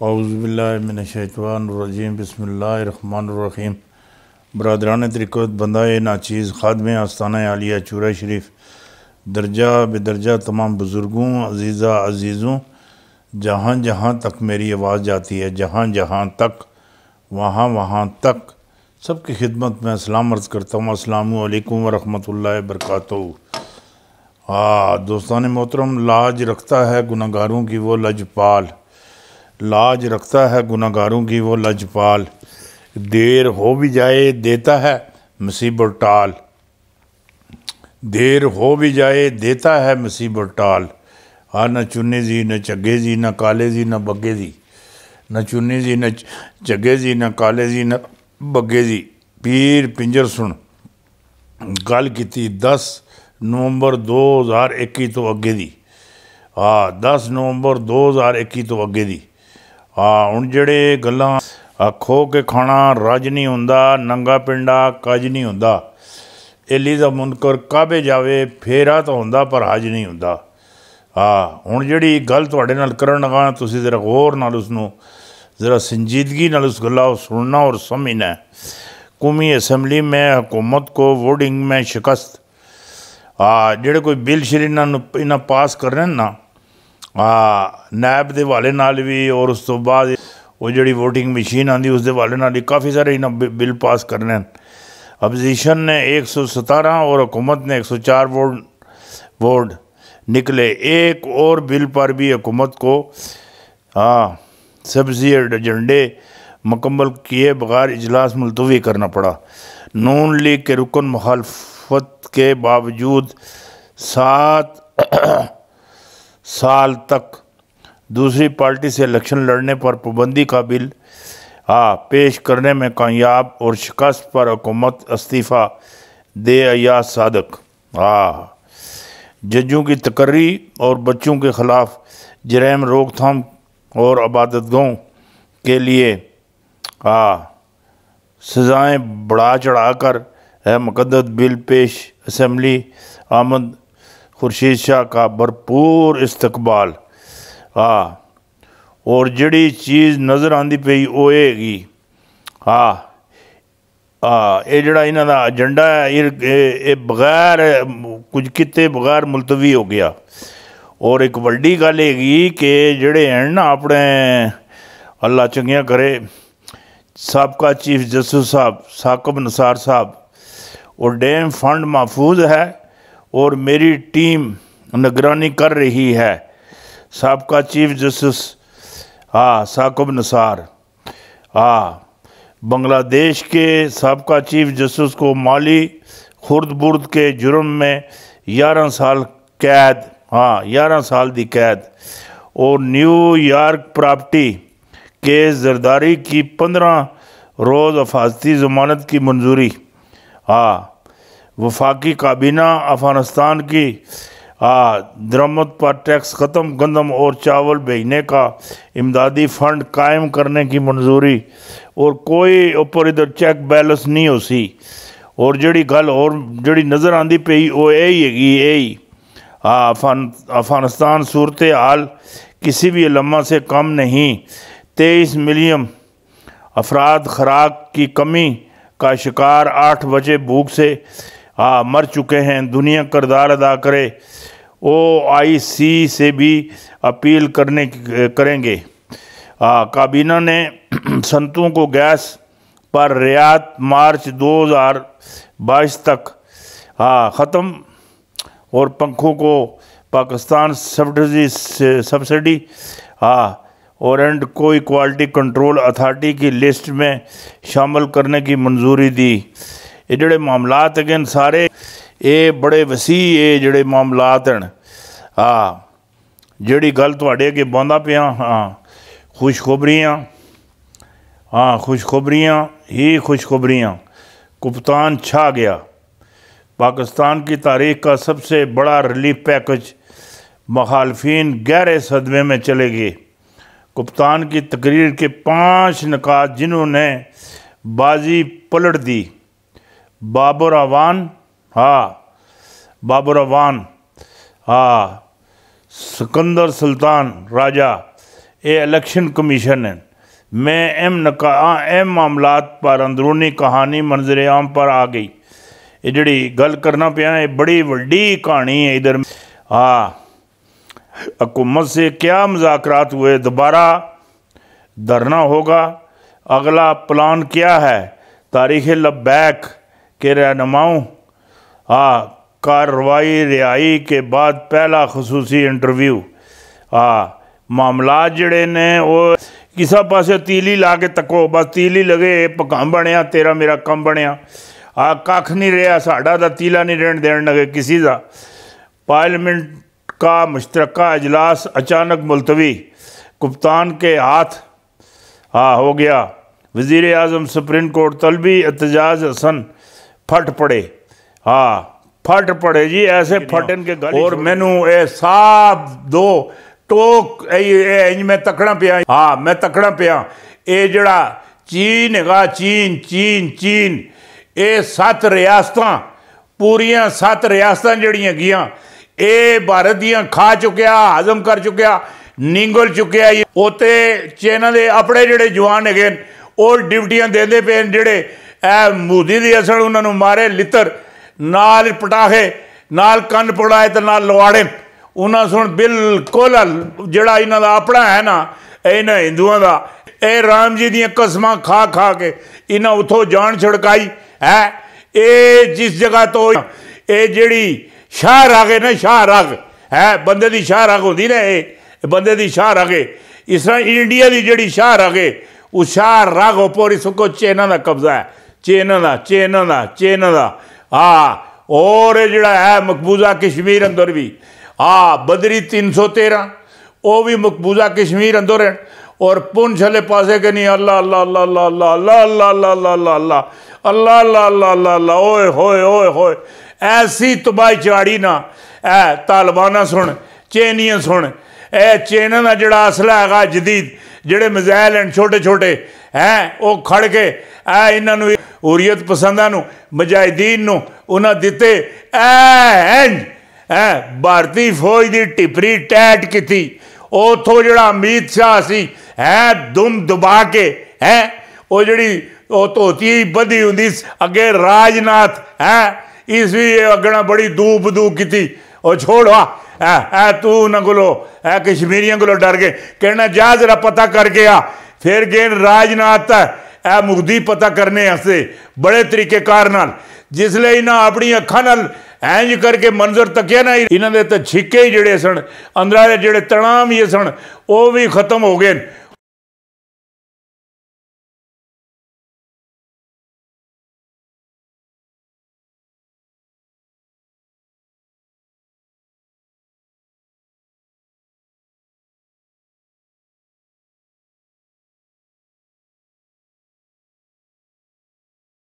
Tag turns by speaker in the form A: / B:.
A: اعوذ باللہ من الشیطان الرجیم بسم اللہ الرحمن الرحیم۔ برادران طریقت بندہ ناچیز خادم آستانہ عالیہ چورہ شریف درجہ بدرجہ تمام بزرگوں عزیزوں جہاں جہاں تک میری آواز جاتی ہے، جہاں جہاں تک وہاں تک سب کی خدمت میں سلام عرض کرتا ہوں۔ السلام علیکم ورحمۃ اللہ وبرکاتہ۔ دوستان محترم، لاج رکھتا ہے گناہگاروں کی وہ لجپال، لاج رکھتا ہے گناہگاروں کی وہ لجپال، دیر ہو بھی جائے دیتا ہے مصیبت ٹال، دیر ہو بھی جائے دیتا ہے مصیبت ٹال۔ نہ چنے جی نہ چگے جی نہ کالے جی نہ بگے جی، نہ چنے جی نہ چگے جی نہ کالے جی نہ بگے جی۔ پیر پنجر سن گل کی 10 نومبر 2021 تو اگے دی، 10 نومبر 2021 تو اگے دی۔ ہن جڑے گلاں کھو کے کھانا رج نہیں ہوندا، ننگا پنڈا کج نہیں ہوندا، ایلی دا منکر کعبے جاوے پھیرا تو ہوندا پر حج نہیں ہوندا۔ ہن جڑی گل تواڈے نال کرن لگا، تسی ذرا غور نال اس نو ذرا سنجیدگی نال اس گلا سننا اور سمجھنا ہے۔ قومی اسمبلی میں حکومت کو ووٹنگ میں شکست، جڑے کوئی بل شل انہاں پاس کر رہے ہیں نا، نیب دے حوالے نال بھی، اور اس تو بعد وہ جڑی ووٹنگ مشین آندی اس دے حوالے نال بھی کافی سارے انہاں بل پاس کرنے ہیں۔ اپوزیشن نے 117 اور حکومت نے 104 ووٹ نکلے۔ ایک اور بل پر بھی حکومت کو سبزی ایجنڈے مکمل کیے بغیر اجلاس ملتوی کرنا پڑا۔ نون لیگ کے رکن مخالفت کے باوجود 7 سال تک دوسری پارٹی سے الیکشن لڑنے پر پابندی کا بل پیش کرنے میں کامیاب، اور شکست پر حکومت استعفیٰ دے ایاز صادق۔ ججوں کی تقرری اور بچوں کے خلاف جرائم روک تھام اور عبادت گاہوں کے لیے سزائیں بڑھا چڑھا کر مقدس بل پیش، اسمبلی آمد خورشید شاہ کا بھرپور استقبال۔ اور جڑی چیز نظر آندی پئی وہ یہ گی، یہ جڑا انہاں دا ایجنڈا ہے یہ بغیر کچھ کتے بغیر ملتوی ہو گیا۔ اور ایک وڈی گل یہ گی کہ جڑے ہیں نا اپنے اللہ چنگیاں کرے سابقہ چیف جسٹس صاحب ثاقب نثار صاحب، اور ڈیم فنڈ محفوظ ہے اور میری ٹیم نگرانی کر رہی ہے۔ سابقہ چیف جسٹس ثاقب نثار، بنگلہ دیش کے سابقہ چیف جسٹس کو مالی خرد برد کے جرم میں 11 سال قید، 11 سال دی قید، اور new York property case Zardari کی 15 روز حفاظتی ضمانت کی منظوری۔ وفاقی کابینہ افغانستان کی درآمد پر ٹیکس ختم، گندم اور چاول بھیجنے کا امدادی فنڈ قائم کرنے کی منظوری، اور کوئی اوپر ادھر چیک بیلنس نہیں ہو سی۔ اور جڑی گل اور جڑی نظر آندی پئی وہ یہی ہے گی، یہی افغانستان صورتحال کسی بھی لمحہ سے کم نہیں۔ 23 ملین افراد خوراک کی کمی کا شکار، 8 بچے بھوک سے مر چکے ہیں۔ دنیا کردار ادا کرے، OIC سے بھی اپیل کریں گے۔ کابینہ نے صنعتوں کو گیس پر رعایت مارچ 2022 تک ختم، اور پنکھوں کو پاکستان سبسڈی اور اینڈ کوئی کوالٹی کنٹرول اتھارٹی کی لسٹ میں شامل کرنے کی منظوری دی۔ یہ جڑے معاملات ہیں سارے یہ بڑے وسیع یہ جڑے معاملات ہیں۔ جڑی گل تواڈے اگے باندا پیا، خوشخبریاں ہی خوشخبریاں، کپتان چھا گیا۔ پاکستان کی تاریخ کا سب سے بڑا ریلیف پیکج، مخالفین گہرے صدمے میں چلے گئے۔ کپتان کی تقریر کے 5 نکات جنہوں نے بازی پلٹ دی۔ بابر اعوان، سکندر سلطان راجہ، یہ الیکشن کمیشن ہے میں اہم معاملات پر اندرونی کہانی منظر عام پر آ گئی. یہ جڑی گل کرنا پیا یہ بڑی وڈی کہانی ہے. ادھر حکومت سے کیا مذاکرات ہوئے, دوبارہ دھرنا ہوگا, اگلا پلان کیا ہے, تاریخ لبیک کے رہنماؤں کارروائی رہائی کے بعد پہلا خصوصی انٹرویو. معاملات جڑے نے وہ کسا پاسے تیلی لا کے تکو, بس تیلی لگے پکام بنیا تیرا میرا کم بنیا, کھ نہیں رہا ساڑا دا تیلا نہیں رہن دین لگے کسی دا. پارلیمنٹ کا مشترکہ اجلاس اچانک ملتوی, کپتان کے ہاتھ ہو گیا. وزیر اعظم سپریم کورٹ طلبی احتجاج حسن پھٹ پڑے. پھٹ پڑے جی, ایسے پھٹن کے گل. اور مینو اے صاحب دو ٹوک میں تکڑا پیا, میں تکڑا پیا. اے جڑا چین ہے چین اے 7 ریاستاں پوریاں 7 ریاستاں جڑیاں گیاں اے بھارت دیاں کھا چکیا, ہضم کر چکیا, نینگل چکیا. اوتے چینہ دے اپنے جڑے جوان ہے اور ڈیوٹیاں دے دے پہ جڑے اے مودی دی اثر انہوں نے مارے لتر نال پٹاخے نال کن پڑائے تو نال لواڑے. انہاں سن بالکل جڑا انہاں دا اپنا ہے نا انہاں ہندوؤں دا اے رام جی دیاں قسماں کھا کھا کے انہاں اتھوں جان چھڑکائی ہے. اے جس جگہ تو اے جڑی شاہ راگ ہے نا, شاہ راگ ہے بندے دی شاہ راگ ہوندی نا, اے بندے دی شاہ راگ ہے. اس طرح انڈیا دی جڑی شاہ راگ ہے اس شاہ راگ ہو پوری سکو چینہ دا قبضہ ہے, چینہ دا. اور جڑا ہے مقبوضہ کشمیر اندر بھی بدری 313 وہ بھی مقبوضہ کشمیر اندر ہیں. اور پنچھ والے پاسے کے نہیں اللہ اللہ اللہ اللہ اللہ اللہ اللہ اللہ اللہ اللہ اللہ اللہ اللہ اللہ اللہ اوئے ہوئے اوئے ہوئے ایسی تباہی چاڑی نا. اے طالبانہ سن, چینیاں سن, اے چینہ نا جڑا اسلحہ ہے جدید جڑے میزائل ہیں چھوٹے چھوٹے ہیں وہ کھڑ کے اے انہاں نو حریت پسنداں نو مجاہدین نو انہاں دیتے. بھارتی فوج دی ٹپری ٹیٹ کی تھی اوتھوں جڑا امیت شاہ سی دم دبا کے وہ جڑی توتی بدھی ہوندی اگے راج ناتھ اس بھی اگنا بڑی دو کی تھی اور چھوڑا تو نہ گلو کشمیریاں گلو ڈر گئے کہنا جا ذرا پتہ کر کے پھر گین راج ناتھ مغدی پتہ کرنے ہستے بڑے طریقے کار نال جس لئے انہاں اپنی اکھاں نال اینج کر کے منظر تکیا نا انہاں دے تے چھکے ہی جڑے سن اندرا دے جڑے تنام یہ سن وہ بھی ختم ہو گئے.